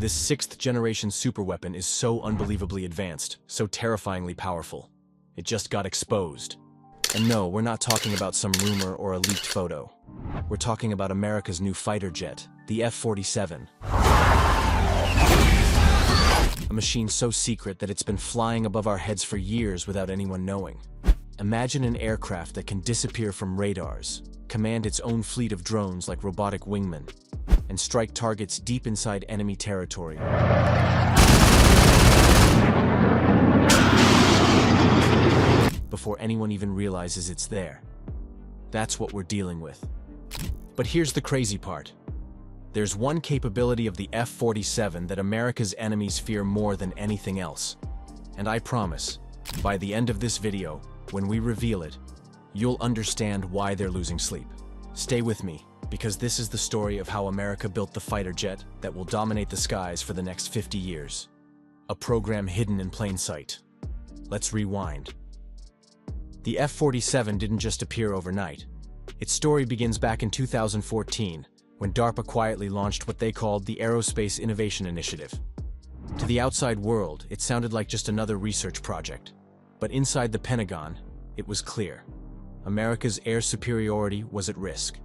This sixth-generation superweapon is so unbelievably advanced, so terrifyingly powerful. It just got exposed. And no, we're not talking about some rumor or a leaked photo. We're talking about America's new fighter jet, the F-47. A machine so secret that it's been flying above our heads for years without anyone knowing. Imagine an aircraft that can disappear from radars, command its own fleet of drones like robotic wingmen, and strike targets deep inside enemy territory. Before anyone even realizes it's there. That's what we're dealing with. But here's the crazy part. There's one capability of the F-47 that America's enemies fear more than anything else. And I promise, by the end of this video, when we reveal it, you'll understand why they're losing sleep. Stay with me, because this is the story of how America built the fighter jet that will dominate the skies for the next 50 years. A program hidden in plain sight. Let's rewind. The F-47 didn't just appear overnight. Its story begins back in 2014, when DARPA quietly launched what they called the Aerospace Innovation Initiative. To the outside world, it sounded like just another research project. But inside the Pentagon, it was clear. America's air superiority was at risk.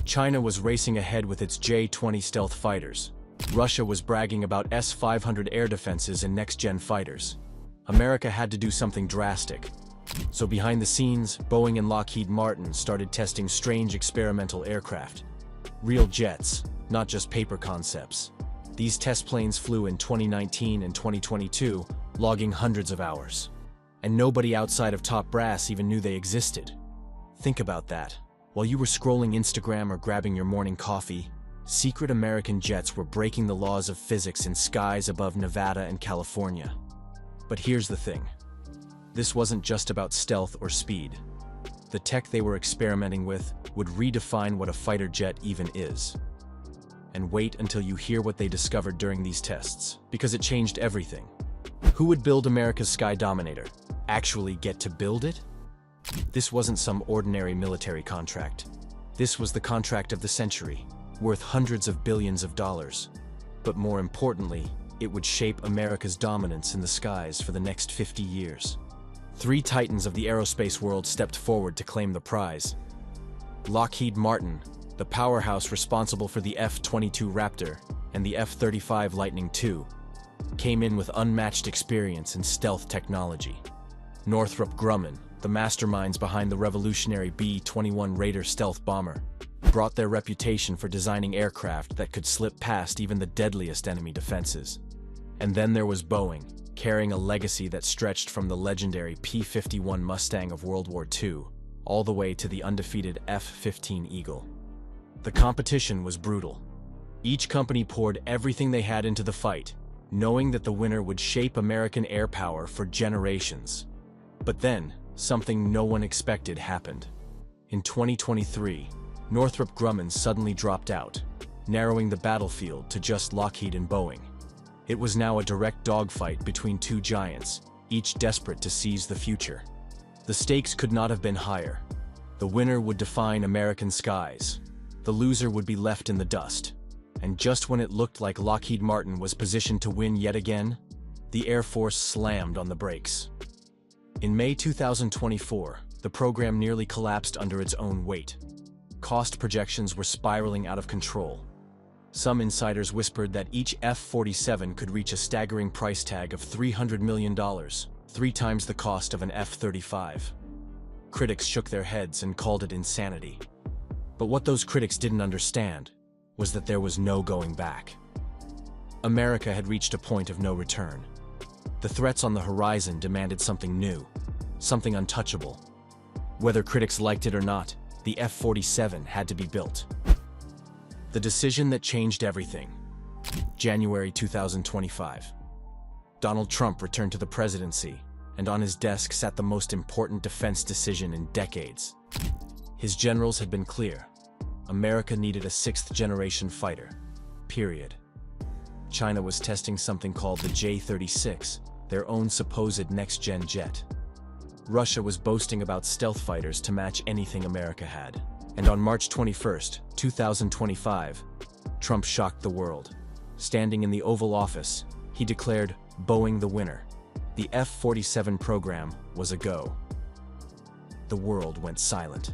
China was racing ahead with its J-20 stealth fighters. Russia was bragging about S-500 air defenses and next-gen fighters. America had to do something drastic. So behind the scenes, Boeing and Lockheed Martin started testing strange experimental aircraft. Real jets, not just paper concepts. These test planes flew in 2019 and 2022, logging hundreds of hours. And nobody outside of top brass even knew they existed. Think about that. While you were scrolling Instagram or grabbing your morning coffee, secret American jets were breaking the laws of physics in skies above Nevada and California. But here's the thing. This wasn't just about stealth or speed. The tech they were experimenting with would redefine what a fighter jet even is. And wait until you hear what they discovered during these tests, because it changed everything. Who would build America's Sky Dominator? Actually get to build it? This wasn't some ordinary military contract. This was the contract of the century, worth hundreds of billions of dollars. But more importantly, it would shape America's dominance in the skies for the next 50 years. Three titans of the aerospace world stepped forward to claim the prize. Lockheed Martin, the powerhouse responsible for the F-22 Raptor and the F-35 Lightning II, came in with unmatched experience in stealth technology. Northrop Grumman, the masterminds behind the revolutionary B-21 Raider stealth bomber, brought their reputation for designing aircraft that could slip past even the deadliest enemy defenses. And then there was Boeing, carrying a legacy that stretched from the legendary P-51 Mustang of World War II, all the way to the undefeated F-15 Eagle. The competition was brutal. Each company poured everything they had into the fight, knowing that the winner would shape American air power for generations. But then, something no one expected happened. In 2023, Northrop Grumman suddenly dropped out, narrowing the battlefield to just Lockheed and Boeing. It was now a direct dogfight between two giants, each desperate to seize the future. The stakes could not have been higher. The winner would define American skies. The loser would be left in the dust. And just when it looked like Lockheed Martin was positioned to win yet again, the Air Force slammed on the brakes. In May 2024, the program nearly collapsed under its own weight. Cost projections were spiraling out of control. Some insiders whispered that each F-47 could reach a staggering price tag of $300 million, 3 times the cost of an F-35. Critics shook their heads and called it insanity. But what those critics didn't understand was that there was no going back. America had reached a point of no return. The threats on the horizon demanded something new, something untouchable. Whether critics liked it or not, the F-47 had to be built. The decision that changed everything. January 2025. Donald Trump returned to the presidency, and on his desk sat the most important defense decision in decades. His generals had been clear. America needed a sixth-generation fighter. Period. China was testing something called the J-36, their own supposed next-gen jet. Russia was boasting about stealth fighters to match anything America had. And on March 21, 2025, Trump shocked the world. standing in the Oval Office, he declared Boeing the winner. The F-47 program was a go. The world went silent.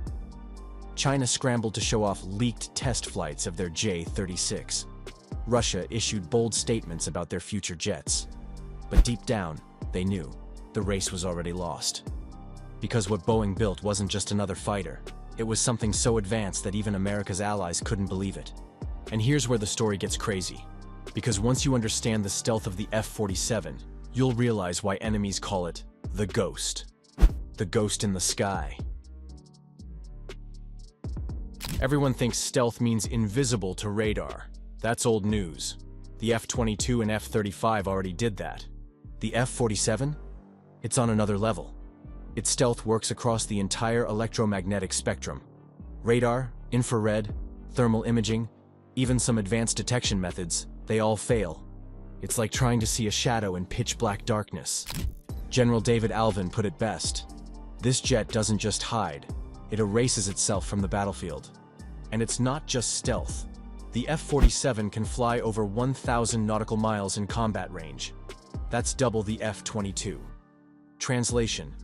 China scrambled to show off leaked test flights of their J-36. Russia issued bold statements about their future jets. But deep down, they knew the race was already lost. Because what Boeing built wasn't just another fighter. It was something so advanced that even America's allies couldn't believe it. And here's where the story gets crazy. Because once you understand the stealth of the F-47, you'll realize why enemies call it the Ghost. The ghost in the sky. Everyone thinks stealth means invisible to radar. That's old news. The F-22 and F-35 already did that. The F-47? It's on another level. Its stealth works across the entire electromagnetic spectrum. Radar, infrared, thermal imaging, even some advanced detection methods, they all fail. It's like trying to see a shadow in pitch-black darkness. General David Alvin put it best. This jet doesn't just hide, it erases itself from the battlefield. And it's not just stealth. The F-47 can fly over 1,000 nautical miles in combat range. That's double the F-22. Translation: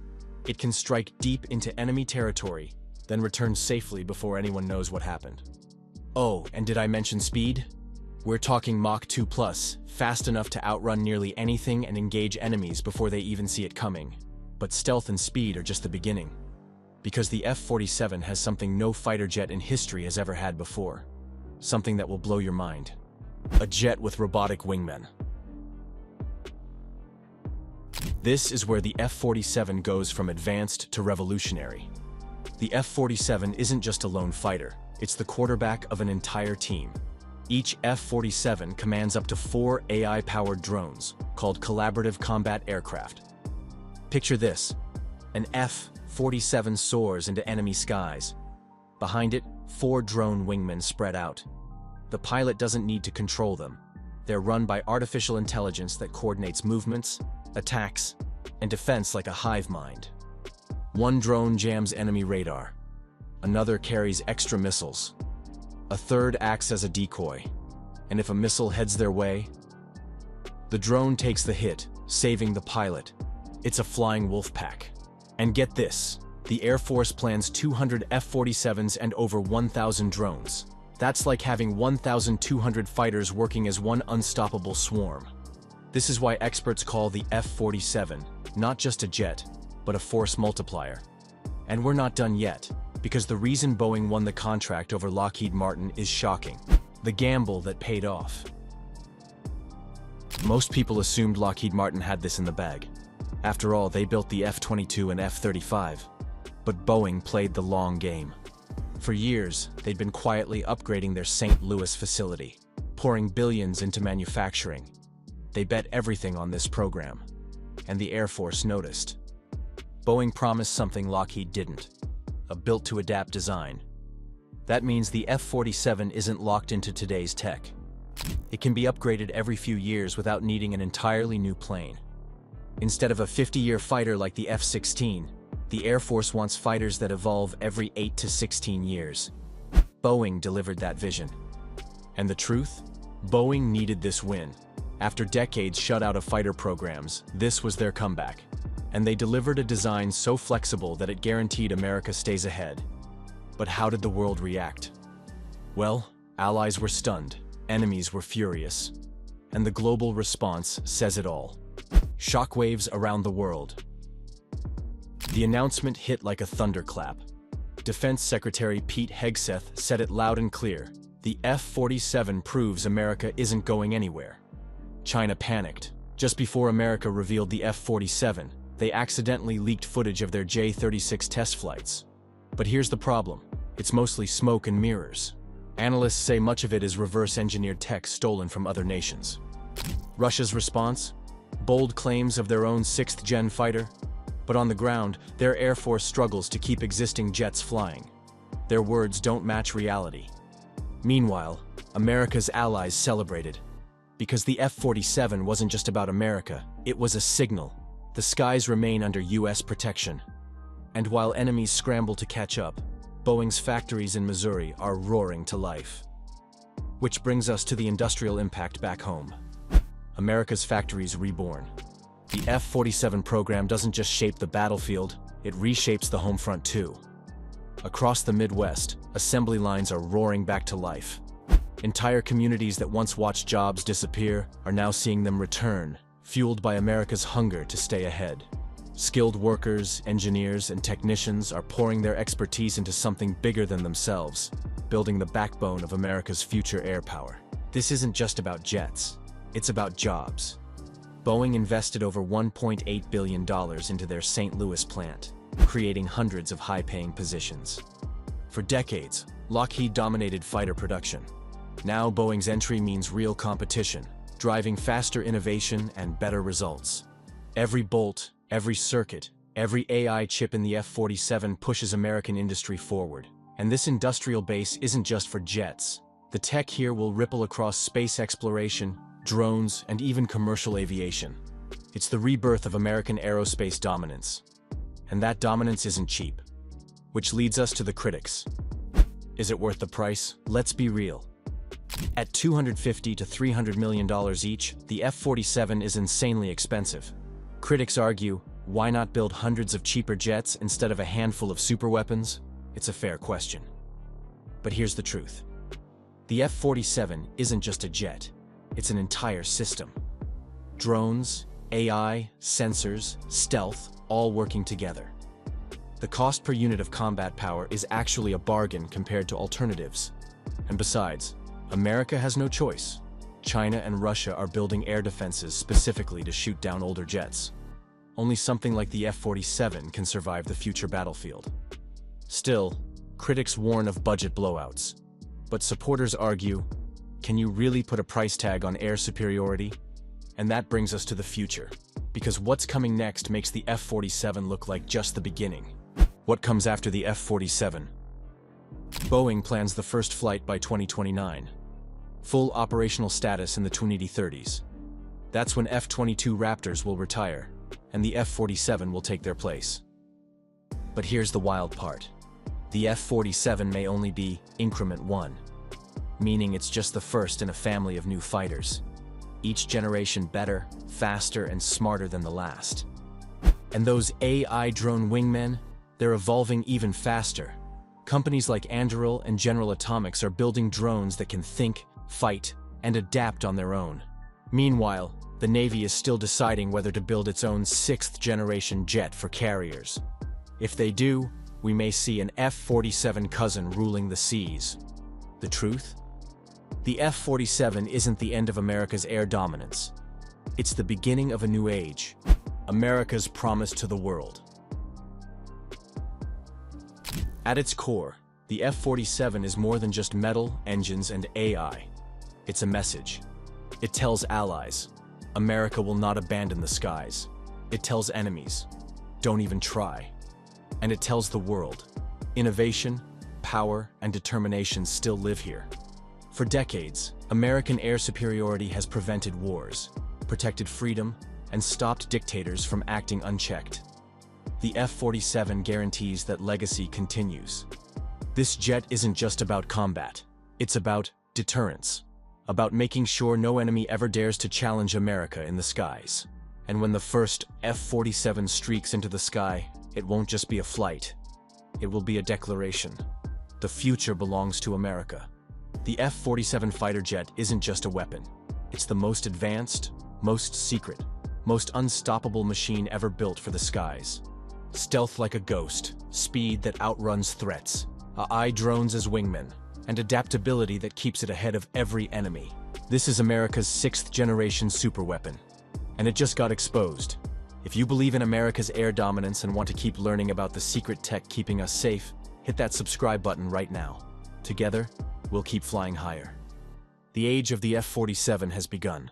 it can strike deep into enemy territory, then return safely before anyone knows what happened. Oh, and did I mention speed? We're talking Mach 2+, fast enough to outrun nearly anything and engage enemies before they even see it coming. But stealth and speed are just the beginning. Because the F-47 has something no fighter jet in history has ever had before. Something that will blow your mind. A jet with robotic wingmen. This is where the F-47 goes from advanced to revolutionary. The F-47 isn't just a lone fighter, it's the quarterback of an entire team. Each F-47 commands up to 4 AI-powered drones, called collaborative combat aircraft. Picture this: an F-47 soars into enemy skies. Behind it, 4 drone wingmen spread out. The pilot doesn't need to control them. They're run by artificial intelligence that coordinates movements, attacks, and defense like a hive mind. One drone jams enemy radar. Another carries extra missiles. A third acts as a decoy. And if a missile heads their way, the drone takes the hit, saving the pilot. It's a flying wolf pack. And get this, the Air Force plans 200 F-47s and over 1,000 drones. That's like having 1,200 fighters working as one unstoppable swarm. This is why experts call the F-47 not just a jet, but a force multiplier. And we're not done yet, because the reason Boeing won the contract over Lockheed Martin is shocking. The gamble that paid off. Most people assumed Lockheed Martin had this in the bag. After all, they built the F-22 and F-35. But Boeing played the long game. For years, they'd been quietly upgrading their St. Louis facility, pouring billions into manufacturing. They bet everything on this program. And the Air Force noticed. Boeing promised something Lockheed didn't: a built-to-adapt design. That means the F-47 isn't locked into today's tech. It can be upgraded every few years without needing an entirely new plane. Instead of a 50-year fighter like the F-16, the Air Force wants fighters that evolve every 8 to 16 years. Boeing delivered that vision. And the truth? Boeing needed this win. After decades shut out of fighter programs, this was their comeback. And they delivered a design so flexible that it guaranteed America stays ahead. But how did the world react? Well, allies were stunned, enemies were furious. And the global response says it all. Shockwaves around the world. The announcement hit like a thunderclap. Defense Secretary Pete Hegseth said it loud and clear: the F-47 proves America isn't going anywhere. China panicked. Just before America revealed the F-47, they accidentally leaked footage of their J-36 test flights. But here's the problem: it's mostly smoke and mirrors. Analysts say much of it is reverse-engineered tech stolen from other nations. Russia's response? Bold claims of their own 6th-gen fighter. But on the ground, their Air Force struggles to keep existing jets flying. Their words don't match reality. Meanwhile, America's allies celebrated. Because the F-47 wasn't just about America, it was a signal. The skies remain under US protection. And while enemies scramble to catch up, Boeing's factories in Missouri are roaring to life. Which brings us to the industrial impact back home. America's factories reborn. The F-47 program doesn't just shape the battlefield, it reshapes the home front too. Across the Midwest, assembly lines are roaring back to life. Entire communities that once watched jobs disappear are now seeing them return, fueled by America's hunger to stay ahead. Skilled workers, engineers, and technicians are pouring their expertise into something bigger than themselves, building the backbone of America's future air power. This isn't just about jets, it's about jobs. Boeing invested over $1.8 billion into their St. Louis plant, creating hundreds of high-paying positions. For decades, Lockheed dominated fighter production. Now Boeing's entry means real competition, driving faster innovation and better results. Every bolt, every circuit, every AI chip in the F-47 pushes American industry forward. And this industrial base isn't just for jets. The tech here will ripple across space exploration, drones, and even commercial aviation. It's the rebirth of American aerospace dominance. And that dominance isn't cheap. Which leads us to the critics. Is it worth the price? Let's be real. At $250 to $300 million each, the F-47 is insanely expensive. Critics argue, why not build hundreds of cheaper jets instead of a handful of superweapons? It's a fair question. But here's the truth. The F-47 isn't just a jet, it's an entire system. Drones, AI, sensors, stealth, all working together. The cost per unit of combat power is actually a bargain compared to alternatives. And besides, America has no choice. China and Russia are building air defenses specifically to shoot down older jets. Only something like the F-47 can survive the future battlefield. Still, critics warn of budget blowouts. But supporters argue, can you really put a price tag on air superiority? And that brings us to the future. Because what's coming next makes the F-47 look like just the beginning. What comes after the F-47? Boeing plans the first flight by 2029. Full operational status in the 2030s. That's when F-22 Raptors will retire, and the F-47 will take their place. But here's the wild part. The F-47 may only be Increment 1, meaning it's just the first in a family of new fighters. Each generation better, faster, and smarter than the last. And those AI drone wingmen, they're evolving even faster. Companies like Anduril and General Atomics are building drones that can think, fight, and adapt on their own. Meanwhile, the Navy is still deciding whether to build its own 6th-generation jet for carriers. If they do, we may see an F-47 cousin ruling the seas. The truth? The F-47 isn't the end of America's air dominance. It's the beginning of a new age, America's promise to the world. At its core, the F-47 is more than just metal, engines, and AI. It's a message. It tells allies, America will not abandon the skies. It tells enemies, don't even try. And it tells the world, innovation, power, and determination still live here. For decades, American air superiority has prevented wars, protected freedom, and stopped dictators from acting unchecked. The F-47 guarantees that legacy continues. This jet isn't just about combat, it's about deterrence, about making sure no enemy ever dares to challenge America in the skies. And when the first F-47 streaks into the sky, it won't just be a flight, it will be a declaration. The future belongs to America. The F-47 fighter jet isn't just a weapon. It's the most advanced, most secret, most unstoppable machine ever built for the skies. Stealth like a ghost, speed that outruns threats, AI drones as wingmen, and adaptability that keeps it ahead of every enemy. This is America's 6th-generation superweapon. And it just got exposed. If you believe in America's air dominance and want to keep learning about the secret tech keeping us safe, hit that subscribe button right now. Together, we'll keep flying higher. The age of the F-47 has begun.